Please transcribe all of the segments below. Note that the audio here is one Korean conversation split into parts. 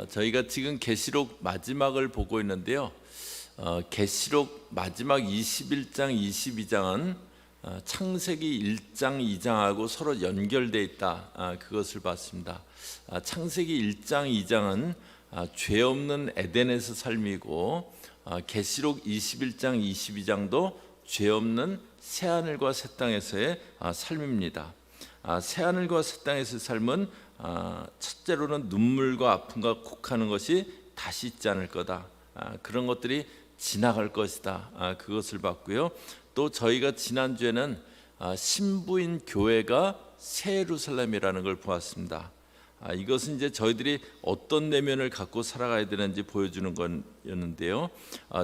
저희가 지금 계시록 마지막을 보고 있는데요. 계시록 마지막 21장, 22장은 창세기 1장, 2장하고 서로 연결되어 있다. 그것을 봤습니다. 창세기 1장, 2장은 죄 없는 에덴에서 삶이고, 계시록 21장, 22장도 죄 없는 새하늘과 새 땅에서의 삶입니다. 새하늘과 새 땅에서의 삶은 첫째로는 눈물과 아픔과 곡하는 것이 다시 있지 않을 거다. 그런 것들이 지나갈 것이다. 그것을 봤고요. 또 저희가 지난주에는 신부인 교회가 새 예루살렘이라는 걸 보았습니다. 이것은 이제 저희들이 어떤 내면을 갖고 살아가야 되는지 보여주는 거였는데요.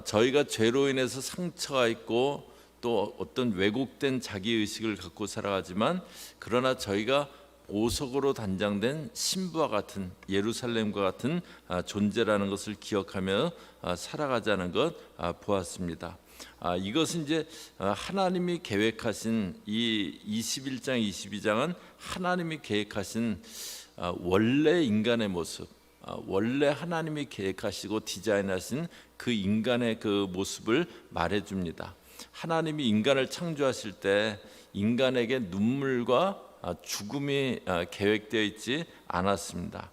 저희가 죄로 인해서 상처가 있고 또 어떤 왜곡된 자기의식을 갖고 살아가지만, 그러나 저희가 보석으로 단장된 신부와 같은, 예루살렘과 같은 존재라는 것을 기억하며 살아가자는 것 보았습니다. 이것은 이제 하나님이 계획하신 이 21장, 22장은 하나님이 계획하신 원래 인간의 모습, 원래 하나님이 계획하시고 디자인하신 그 인간의 그 모습을 말해줍니다. 하나님이 인간을 창조하실 때 인간에게 눈물과 죽음이 계획되어 있지 않았습니다.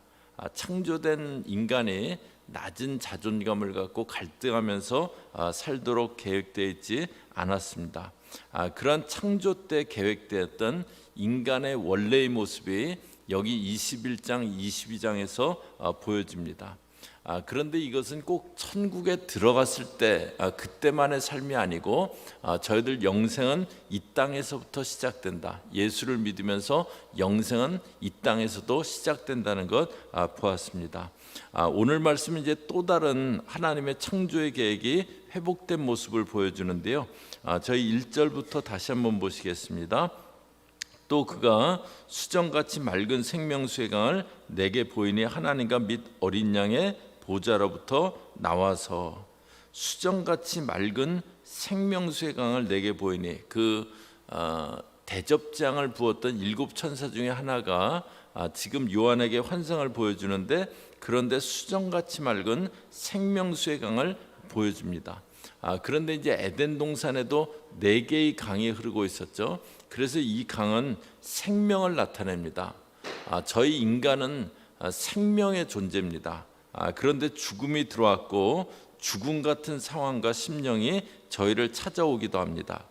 창조된 인간이 낮은 자존감을 갖고 갈등하면서 살도록 계획되어 있지 않았습니다. 그런 창조 때 계획되었던 인간의 원래의 모습이 여기 21장, 22장에서 보여집니다. 그런데 이것은 꼭 천국에 들어갔을 때 그때만의 삶이 아니고, 저희들 영생은 이 땅에서부터 시작된다. 예수를 믿으면서 영생은 이 땅에서도 시작된다는 것 보았습니다. 오늘 말씀은 이제 또 다른 하나님의 창조의 계획이 회복된 모습을 보여주는데요. 저희 1절부터 다시 한번 보시겠습니다. 또 그가 수정같이 맑은 생명수의 강을 내게 보이니 하나님과 및 어린 양의 보좌로부터 나와서, 수정같이 맑은 생명수의 강을 내게 보이니, 그 대접장을 부었던 7 천사 중에 하나가 지금 요한에게 환상을 보여주는데, 그런데 수정같이 맑은 생명수의 강을 보여줍니다. 그런데 이제 에덴 동산에도 4개의 강이 흐르고 있었죠. 그래서 이 강은 생명을 나타냅니다. 저희 인간은 생명의 존재입니다. 그런데 죽음이 들어왔고, 죽음 같은 상황과 심령이 저희를 찾아오기도 합니다.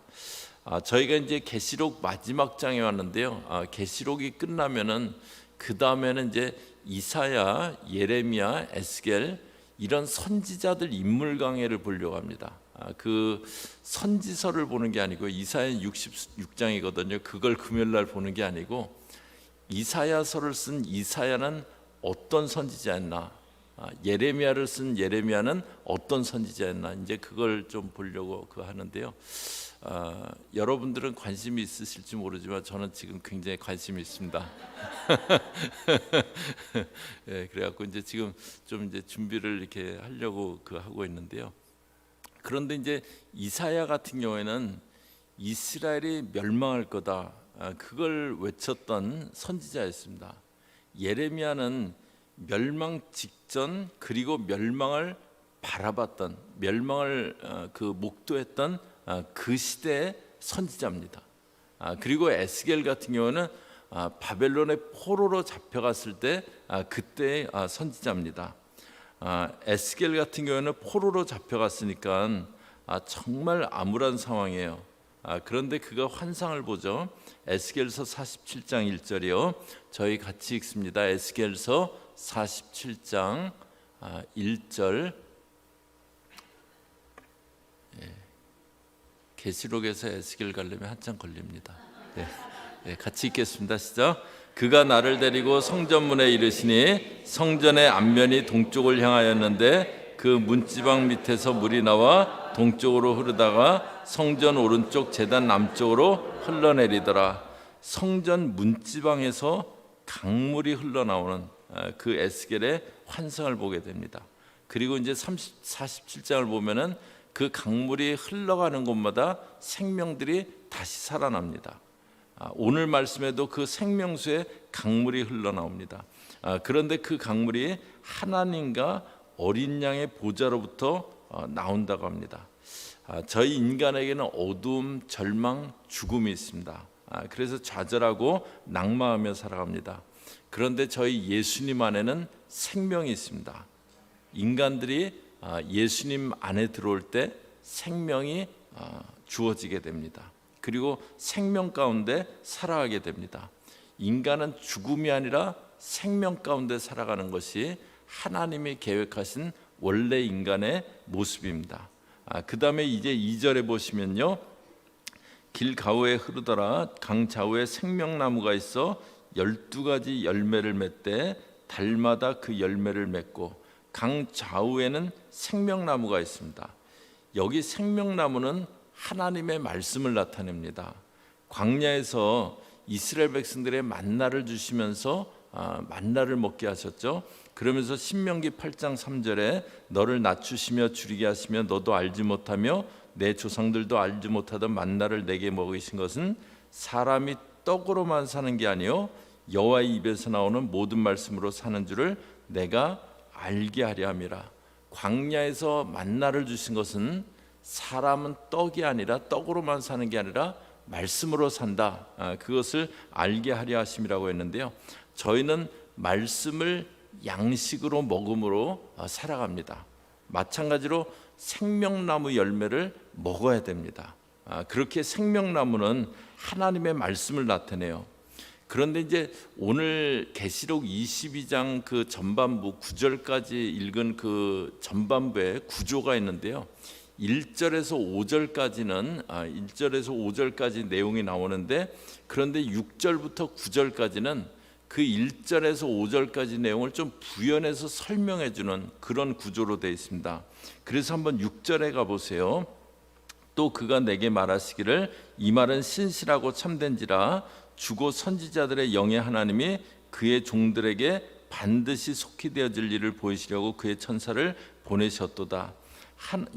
저희가 이제 계시록 마지막 장에 왔는데요. 계시록이 끝나면은 그 다음에는 이제 이사야, 예레미야, 에스겔, 이런 선지자들 인물 강해를 보려고 합니다. 그 선지서를 보는 게 아니고, 이사야 66장이거든요. 그걸 금요일 날 보는 게 아니고, 이사야서를 쓴 이사야는 어떤 선지자였나, 예레미야를 쓴 예레미야는 어떤 선지자였나, 이제 그걸 좀 보려고 하는데요. 여러분들은 관심이 있으실지 모르지만 저는 지금 굉장히 관심이 있습니다. 네, 그래갖고 이제 지금 좀 이제 준비를 이렇게 하려고 하고 있는데요. 그런데 이제 이사야 같은 경우에는 이스라엘이 멸망할 거다, 그걸 외쳤던 선지자였습니다. 예레미야는 멸망 직전, 그리고 멸망을 바라봤던, 멸망을 목도했던 그 시대의 선지자입니다. 그리고 에스겔 같은 경우는 바벨론의 포로로 잡혀갔을 때 그때의 선지자입니다. 에스겔 같은 경우는 포로로 잡혀갔으니까 정말 암울한 상황이에요. 그런데 그가 환상을 보죠. 에스겔서 47장 1절이요. 저희 같이 읽습니다. 에스겔서 47장 1절. 계시록에서 에스겔 가려면 한참 걸립니다. 같이 읽겠습니다. 시작. 그가 나를 데리고 성전문에 이르시니 성전의 앞면이 동쪽을 향하였는데, 그 문지방 밑에서 물이 나와 동쪽으로 흐르다가 성전 오른쪽 제단 남쪽으로 흘러내리더라. 성전 문지방에서 강물이 흘러나오는 그 에스겔의 환상을 보게 됩니다. 그리고 이제 47장을 보면은 그 강물이 흘러가는 곳마다 생명들이 다시 살아납니다. 오늘 말씀에도 그 생명수의 강물이 흘러나옵니다. 그런데 그 강물이 하나님과 어린 양의 보좌로부터 나온다고 합니다. 저희 인간에게는 어두움, 절망, 죽음이 있습니다. 그래서 좌절하고 낙마하며 살아갑니다. 그런데 저희 예수님 안에는 생명이 있습니다. 인간들이 예수님 안에 들어올 때 생명이 주어지게 됩니다. 그리고 생명 가운데 살아가게 됩니다. 인간은 죽음이 아니라 생명 가운데 살아가는 것이 하나님이 계획하신 원래 인간의 모습입니다. 그 다음에 이제 2절에 보시면요, 길 가운데 흐르더라 강 좌우에 생명나무가 있어 12가지 열매를 맺되 달마다 그 열매를 맺고 강 좌우에는 생명나무가 있습니다. 여기 생명나무는 하나님의 말씀을 나타냅니다. 광야에서 이스라엘 백성들의 만나를 주시면서 만나를 먹게 하셨죠. 그러면서 신명기 8장 3절에 너를 낮추시며 줄이게 하시며 너도 알지 못하며 내 조상들도 알지 못하던 만나를 내게 먹이신 것은 사람이 떡으로만 사는 게 아니요 여호와의 입에서 나오는 모든 말씀으로 사는 줄을 내가 알게 하려 함이라. 광야에서 만나를 주신 것은 사람은 떡이 아니라 떡으로만 사는 게 아니라 말씀으로 산다. 그것을 알게 하려 하심이라고 했는데요. 저희는 말씀을 양식으로 먹음으로 살아갑니다. 마찬가지로 생명나무 열매를 먹어야 됩니다. 그렇게 생명나무는 하나님의 말씀을 나타내요. 그런데 이제 오늘 계시록 22장 그 전반부 9절까지 읽은 그 전반부에 구조가 있는데요. 1절에서 5절까지 내용이 나오는데, 그런데 6절부터 9절까지는 그 1절에서 5절까지 내용을 좀 부연해서 설명해 주는 그런 구조로 되어 있습니다. 그래서 한번 6절에 가보세요. 또 그가 내게 말하시기를 이 말은 신실하고 참된지라 주고 선지자들의 영의 하나님이 그의 종들에게 반드시 속히 되어질 일을 보이시려고 그의 천사를 보내셨도다.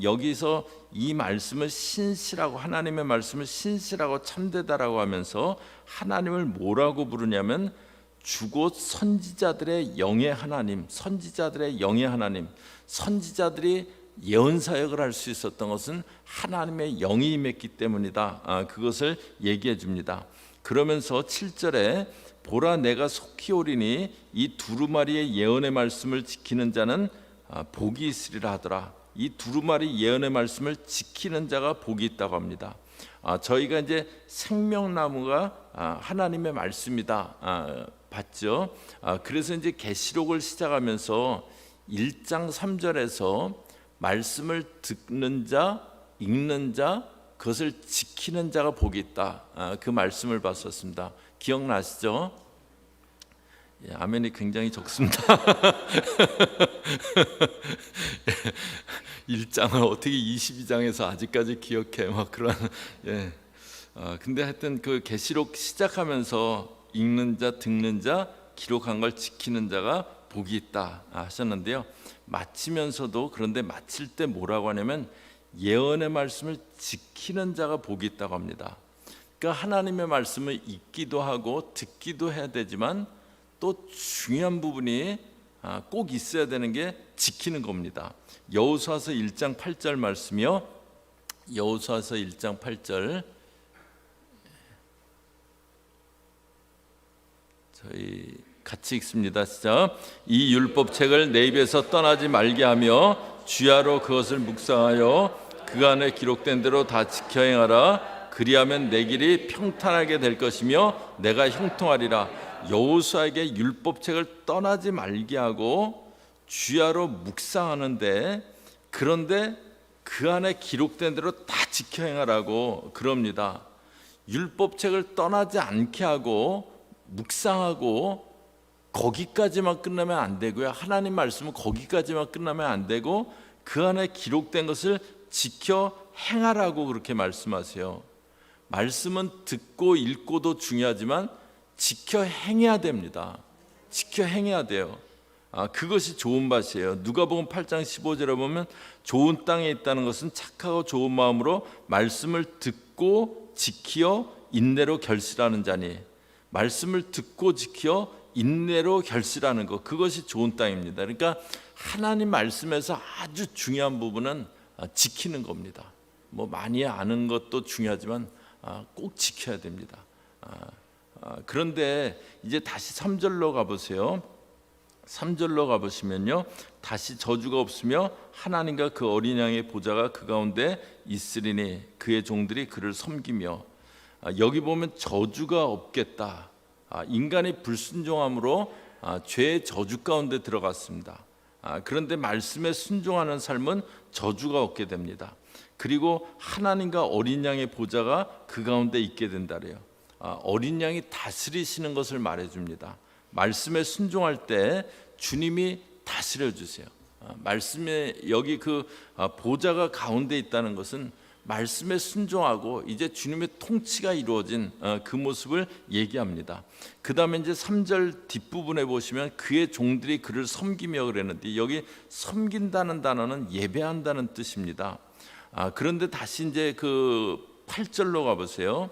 여기서 이 말씀을 신실하고, 하나님의 말씀을 신실하고 참되다라고 하면서 하나님을 뭐라고 부르냐면 주고 선지자들의 영의 하나님, 선지자들의 영의 하나님. 선지자들이 예언 사역을 할 수 있었던 것은 하나님의 영이 임했기 때문이다. 그것을 얘기해 줍니다. 그러면서 7절에 보라 내가 속히 오리니 이 두루마리의 예언의 말씀을 지키는 자는 복이 있으리라 하더라. 이 두루마리 예언의 말씀을 지키는 자가 복이 있다고 합니다. 저희가 이제 생명나무가 하나님의 말씀이다 봤죠. 그래서 이제 계시록을 시작하면서 1장 3절에서 말씀을 듣는 자, 읽는 자, 그것을 지키는 자가 복이 있다. 그 말씀을 봤었습니다. 기억나시죠? 예, 아멘이 굉장히 적습니다. 1장을 어떻게 22장에서 아직까지 기억해? 막 그런. 예. 근데 하여튼 그 계시록 시작하면서 읽는 자, 듣는 자, 기록한 걸 지키는 자가 복이 있다 하셨는데요. 마치면서도, 그런데 마칠 때 뭐라고 하냐면 예언의 말씀을 지키는 자가 복이 있다고 합니다. 그러니까 하나님의 말씀을 읽기도 하고 듣기도 해야 되지만 또 중요한 부분이 꼭 있어야 되는 게 지키는 겁니다. 여호수아서 1장 8절 말씀이요. 여호수아서 1장 8절 저희 같이 읽습니다. 시작. 이 율법책을 내 입에서 떠나지 말게 하며 주야로 그것을 묵상하여 그 안에 기록된 대로 다 지켜 행하라. 그리하면 내 길이 평탄하게 될 것이며 내가 형통하리라. 여호수아에게 율법책을 떠나지 말게 하고 주야로 묵상하는데, 그런데 그 안에 기록된 대로 다 지켜 행하라고 그럽니다. 율법책을 떠나지 않게 하고 묵상하고 거기까지만 끝나면 안 되고요. 하나님 말씀은 거기까지만 끝나면 안 되고 그 안에 기록된 것을 지켜 행하라고 그렇게 말씀하세요. 말씀은 듣고 읽고도 중요하지만 지켜 행해야 됩니다. 지켜 행해야 돼요. 그것이 좋은 밭이에요. 누가복음 8장 15절에 보면 좋은 땅에 있다는 것은 착하고 좋은 마음으로 말씀을 듣고 지키어 인내로 결실하는 자니, 말씀을 듣고 지키어 인내로 결실하는 것, 그것이 좋은 땅입니다. 그러니까 하나님 말씀에서 아주 중요한 부분은 지키는 겁니다. 뭐 많이 아는 것도 중요하지만 꼭 지켜야 됩니다. 그런데 이제 다시 3절로 가보세요. 3절로 가보시면요, 다시 저주가 없으며 하나님과 그 어린 양의 보좌가 그 가운데 있으리니 그의 종들이 그를 섬기며. 여기 보면 저주가 없겠다. 인간이 불순종함으로 죄의 저주 가운데 들어갔습니다. 그런데 말씀에 순종하는 삶은 저주가 없게 됩니다. 그리고 하나님과 어린 양의 보좌가 그 가운데 있게 된다래요. 어린 양이 다스리시는 것을 말해줍니다. 말씀에 순종할 때 주님이 다스려 주세요. 말씀에 여기 그 보좌가 가운데 있다는 것은 말씀에 순종하고 이제 주님의 통치가 이루어진 그 모습을 얘기합니다. 그 다음에 이제 3절 뒷부분에 보시면 그의 종들이 그를 섬기며 그랬는데, 여기 섬긴다는 단어는 예배한다는 뜻입니다. 그런데 다시 이제 그 8절로 가보세요.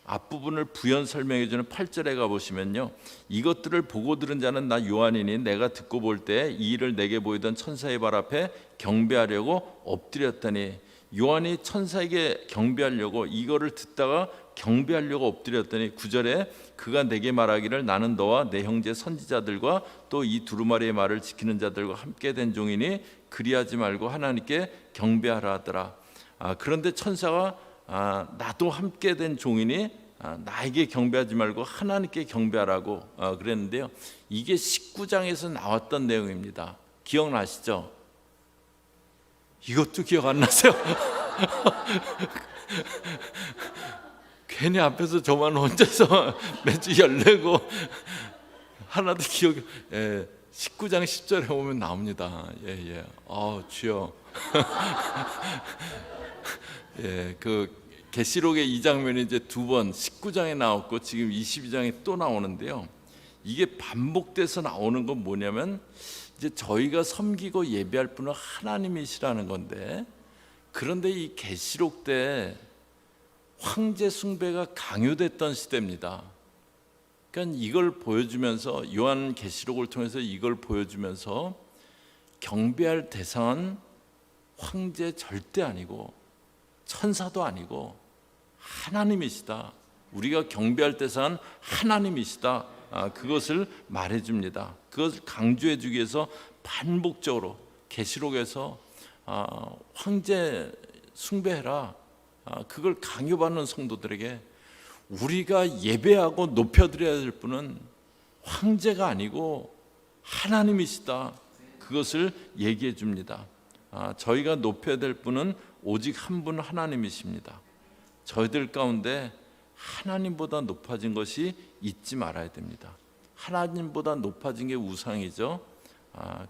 앞부분을 부연 설명해 주는 8절에 가보시면요, 이것들을 보고 들은 자는 나 요한이니 내가 듣고 볼 때 이 일을 내게 보이던 천사의 발 앞에 경배하려고 엎드렸더니. 요한이 천사에게 경배하려고, 이거를 듣다가 경배하려고 엎드렸더니 9절에 그가 내게 말하기를 나는 너와 내 형제 선지자들과 또 이 두루마리의 말을 지키는 자들과 함께 된 종이니 그리하지 말고 하나님께 경배하라 하더라. 그런데 천사가 나도 함께 된 종이니 나에게 경배하지 말고 하나님께 경배하라고 그랬는데요, 이게 19장에서 나왔던 내용입니다. 기억나시죠? 이것도 기억 안 나세요? 괜히 앞에서 저만 혼자서 매주 열내고 하나도 기억이. 19장 10절에 보면 나옵니다. 주여. 그 계시록의 이 장면이 이제 두 번 19장에 나왔고 지금 22장에 또 나오는데요, 이게 반복돼서 나오는 건 뭐냐면 이제 저희가 섬기고 예배할 분은 하나님이시라는 건데, 그런데 이 계시록 때 황제 숭배가 강요됐던 시대입니다. 그러니까 이걸 보여주면서, 요한 계시록을 통해서 이걸 보여주면서 경배할 대상은 황제 절대 아니고 천사도 아니고 하나님이시다. 우리가 경배할 대상은 하나님이시다. 그것을 말해줍니다. 그것을 강조해주기 위해서 반복적으로 계시록에서 황제 숭배해라, 그걸 강요받는 성도들에게 우리가 예배하고 높여드려야 될 분은 황제가 아니고 하나님이시다, 그것을 얘기해 줍니다. 저희가 높여야 될 분은 오직 한 분 하나님이십니다. 저희들 가운데 하나님보다 높아진 것이 있지 말아야 됩니다. 하나님보다 높아진 게 우상이죠.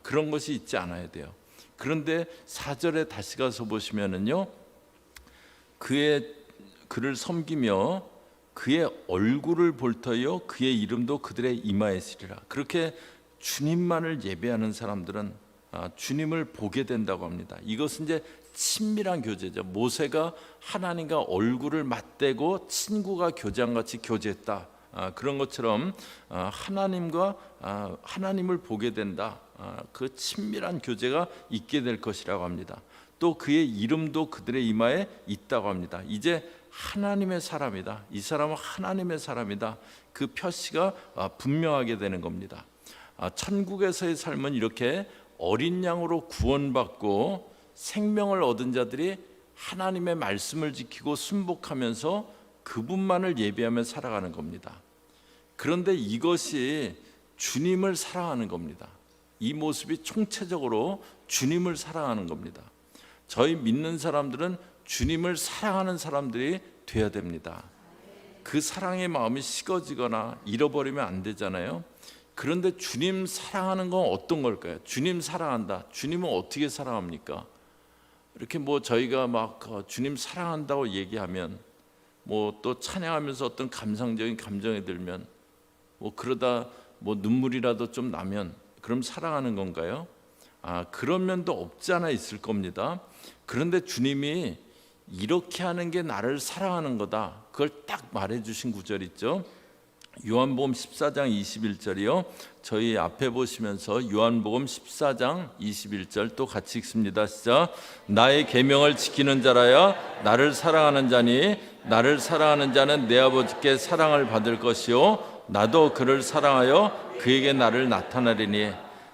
그런 것이 있지 않아야 돼요. 그런데 4절에 다시 가서 보시면은요, 그를 섬기며 그의 얼굴을 볼 터이요 그의 이름도 그들의 이마에 있으리라. 그렇게 주님만을 예배하는 사람들은 주님을 보게 된다고 합니다. 이것은 이제 친밀한 교제죠. 모세가 하나님과 얼굴을 맞대고 친구가 교제한 같이 교제했다. 그런 것처럼 하나님을 보게 된다. 그 친밀한 교제가 있게 될 것이라고 합니다. 또 그의 이름도 그들의 이마에 있다고 합니다. 이제 하나님의 사람이다. 이 사람은 하나님의 사람이다. 그 표시가 분명하게 되는 겁니다. 천국에서의 삶은 이렇게 어린 양으로 구원받고 생명을 얻은 자들이 하나님의 말씀을 지키고 순복하면서 그분만을 예배하며 살아가는 겁니다. 그런데 이것이 주님을 사랑하는 겁니다. 이 모습이 총체적으로 주님을 사랑하는 겁니다. 저희 믿는 사람들은 주님을 사랑하는 사람들이 돼야 됩니다. 그 사랑의 마음이 식어지거나 잃어버리면 안 되잖아요. 그런데 주님 사랑하는 건 어떤 걸까요? 주님 사랑한다. 주님은 어떻게 사랑합니까? 이렇게 저희가 막 주님 사랑한다고 얘기하면 또 찬양하면서 어떤 감상적인 감정이 들면 그러다 눈물이라도 좀 나면 그럼 사랑하는 건가요? 그런 면도 없지 않아 있을 겁니다. 그런데 주님이 이렇게 하는 게 나를 사랑하는 거다, 그걸 딱 말해주신 구절 있죠. 요한복음 14장 21절이요. 저희 앞에 보시면서 요한복음 14장 21절 또 같이 읽습니다. 시작. 나의 계명을 지키는 자라야 나를 사랑하는 자니 나를 사랑하는 자는 내 아버지께 사랑을 받을 것이요 나도 그를 사랑하여 그에게 나를 나타내리니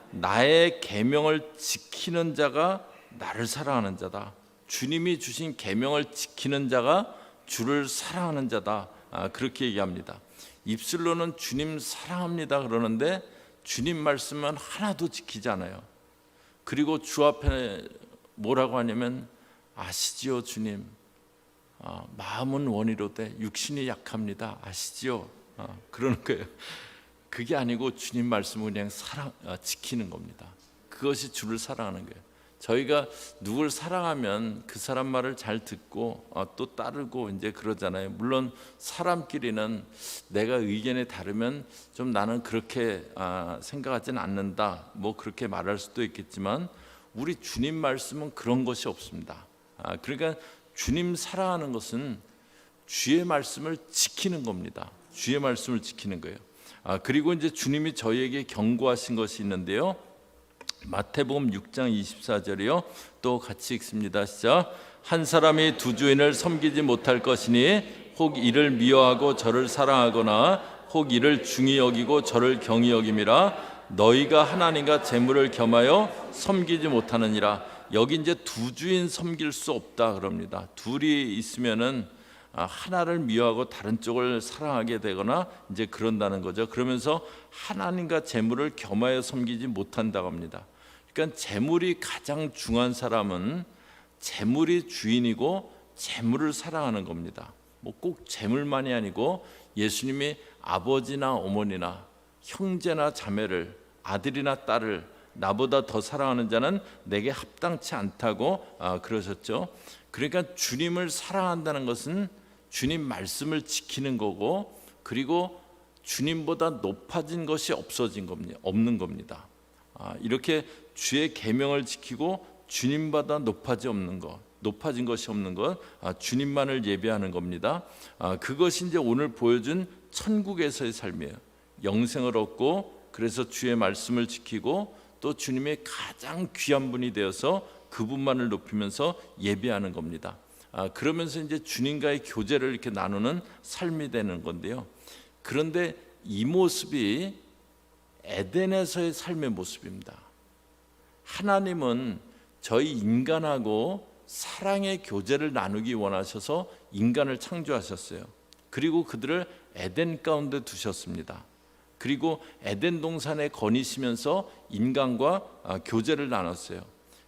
나의 계명을 지키는 자가 나를 사랑하는 자다. 주님이 주신 계명을 지키는 자가 주를 사랑하는 자다. 그렇게 얘기합니다. 입술로는 주님 사랑합니다 그러는데 주님 말씀은 하나도 지키지 않아요. 그리고 주 앞에 뭐라고 하냐면 아시지요 주님, 마음은 원이로되 육신이 약합니다. 아시지요? 그러는 거예요. 그게 아니고 주님 말씀을 그냥 지키는 겁니다. 그것이 주를 사랑하는 거예요. 저희가 누굴 사랑하면 그 사람 말을 잘 듣고 또 따르고 이제 그러잖아요. 물론 사람끼리는 내가 의견이 다르면 좀 나는 그렇게 생각하지는 않는다, 뭐 그렇게 말할 수도 있겠지만 우리 주님 말씀은 그런 것이 없습니다. 그러니까 주님 사랑하는 것은 주의 말씀을 지키는 겁니다. 주의 말씀을 지키는 거예요. 그리고 이제 주님이 저희에게 경고하신 것이 있는데요. 마태복음 6장 24절이요. 또 같이 읽습니다. 시작. 한 사람이 두 주인을 섬기지 못할 것이니 혹 이를 미워하고 저를 사랑하거나 혹 이를 중히 여기고 저를 경히 여김이라. 너희가 하나님과 재물을 겸하여 섬기지 못하느니라. 여기 이제 두 주인 섬길 수 없다 그럽니다. 둘이 있으면은 하나를 미워하고 다른 쪽을 사랑하게 되거나 이제 그런다는 거죠. 그러면서 하나님과 재물을 겸하여 섬기지 못한다고 합니다. 그러니까 재물이 가장 중요한 사람은 재물이 주인이고 재물을 사랑하는 겁니다. 뭐 꼭 재물만이 아니고 예수님이 아버지나 어머니나 형제나 자매를, 아들이나 딸을 나보다 더 사랑하는 자는 내게 합당치 않다고 그러셨죠. 그러니까 주님을 사랑한다는 것은 주님 말씀을 지키는 거고, 그리고 주님보다 높아진 것이 없는 겁니다. 이렇게 주의 계명을 지키고 주님보다 높아진 것이 없는 것, 주님만을 예배하는 겁니다. 그것이 이제 오늘 보여준 천국에서의 삶이에요. 영생을 얻고 그래서 주의 말씀을 지키고 또 주님의 가장 귀한 분이 되어서 그분만을 높이면서 예배하는 겁니다. 그러면서 이제 주님과의 교제를 이렇게 나누는 삶이 되는 건데요. 그런데 이 모습이 에덴에서의 삶의 모습입니다. 하나님은 저희 인간하고 사랑의 교제를 나누기 원하셔서 인간을 창조하셨어요. 그리고 그들을 에덴 가운데 두셨습니다. 그리고 에덴 동산에 거니시면서 인간과 교제를 나눴어요.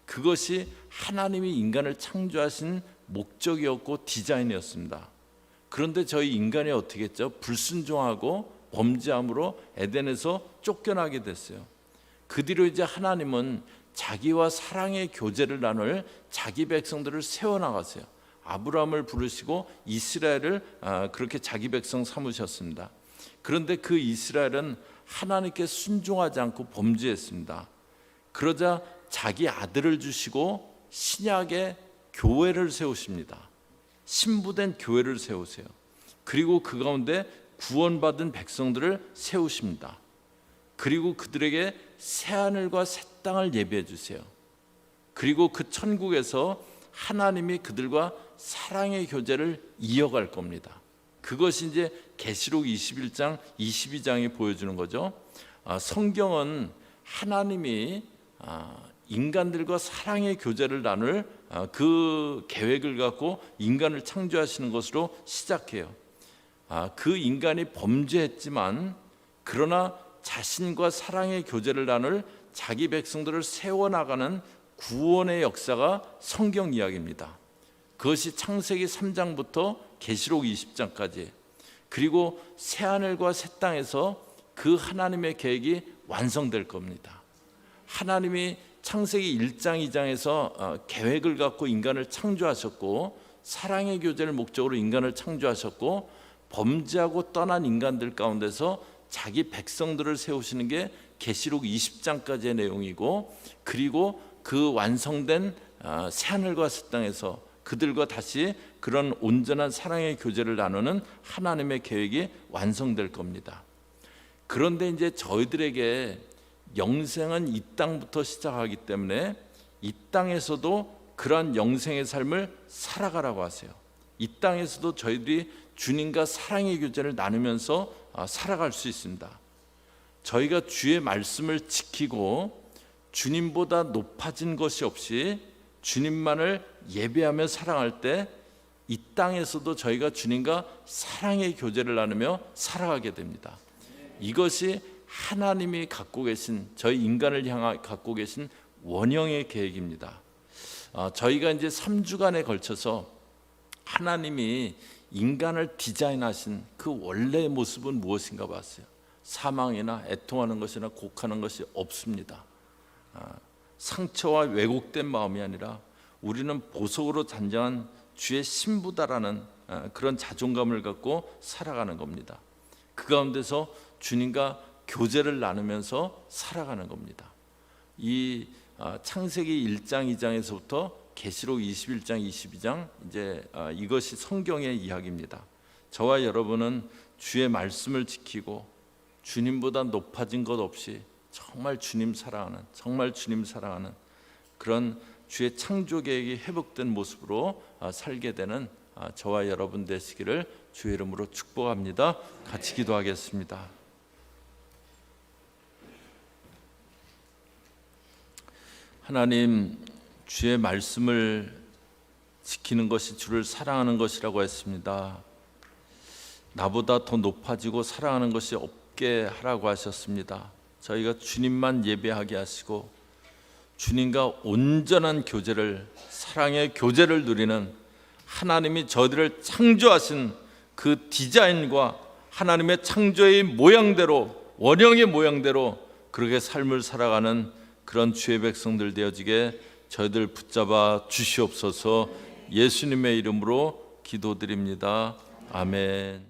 그것이 하나님이 인간을 창조하신 목적이었고 디자인이었습니다. 그런데 저희 인간이 어떻게 했죠? 불순종하고 범죄함으로 에덴에서 쫓겨나게 됐어요. 그 뒤로 이제 하나님은 자기와 사랑의 교제를 나눌 자기 백성들을 세워나가세요. 아브라함을 부르시고 이스라엘을 그렇게 자기 백성 삼으셨습니다. 그런데 그 이스라엘은 하나님께 순종하지 않고 범죄했습니다. 그러자 자기 아들을 주시고 신약의 교회를 세우십니다. 신부된 교회를 세우세요. 그리고 그 가운데 구원받은 백성들을 세우십니다. 그리고 그들에게 새하늘과 새 땅을 예비해 주세요. 그리고 그 천국에서 하나님이 그들과 사랑의 교제를 이어갈 겁니다. 그것이 이제 계시록 21장, 22장이 보여주는 거죠. 성경은 하나님이 인간들과 사랑의 교제를 나눌 그 계획을 갖고 인간을 창조하시는 것으로 시작해요. 그 인간이 범죄했지만 그러나 자신과 사랑의 교제를 나눌 자기 백성들을 세워나가는 구원의 역사가 성경 이야기입니다. 그것이 창세기 3장부터 계시록 20장까지, 그리고 새하늘과 새 땅에서 그 하나님의 계획이 완성될 겁니다. 하나님이 창세기 1장 2장에서 계획을 갖고 인간을 창조하셨고 사랑의 교제를 목적으로 인간을 창조하셨고 범죄하고 떠난 인간들 가운데서 자기 백성들을 세우시는 게 계시록 20장까지의 내용이고, 그리고 그 완성된 새하늘과 새 땅에서 그들과 다시 그런 온전한 사랑의 교제를 나누는 하나님의 계획이 완성될 겁니다. 그런데 이제 저희들에게 영생은 이 땅부터 시작하기 때문에 이 땅에서도 그러한 영생의 삶을 살아가라고 하세요. 이 땅에서도 저희들이 주님과 사랑의 교제를 나누면서 살아갈 수 있습니다. 저희가 주의 말씀을 지키고 주님보다 높아진 것이 없이 주님만을 예배하며 사랑할 때 이 땅에서도 저희가 주님과 사랑의 교제를 나누며 살아가게 됩니다. 이것이 하나님이 갖고 계신, 저희 인간을 향해 갖고 계신 원형의 계획입니다. 저희가 이제 3주간에 걸쳐서 하나님이 인간을 디자인하신 그 원래의 모습은 무엇인가 봤어요. 사망이나 애통하는 것이나 곡하는 것이 없습니다. 상처와 왜곡된 마음이 아니라 우리는 보석으로 단장한 주의 신부다라는 그런 자존감을 갖고 살아가는 겁니다. 그 가운데서 주님과 교제를 나누면서 살아가는 겁니다. 이 창세기 1장 2장에서부터 계시록 21장 22장 이제 이것이 성경의 이야기입니다. 저와 여러분은 주의 말씀을 지키고 주님보다 높아진 것 없이 정말 주님 사랑하는 그런 주의 창조 계획이 회복된 모습으로 살게 되는 저와 여러분 되시기를 주의 이름으로 축복합니다. 같이 기도하겠습니다. 하나님, 주의 말씀을 지키는 것이 주를 사랑하는 것이라고 했습니다. 나보다 더 높아지고 사랑하는 것이 없게 하라고 하셨습니다. 저희가 주님만 예배하게 하시고 주님과 온전한 교제를, 사랑의 교제를 누리는 하나님이 저희들을 창조하신 그 디자인과 하나님의 창조의 모양대로, 원형의 모양대로 그렇게 삶을 살아가는 그런 주의 백성들 되어지게 저희들 붙잡아 주시옵소서. 예수님의 이름으로 기도드립니다. 아멘.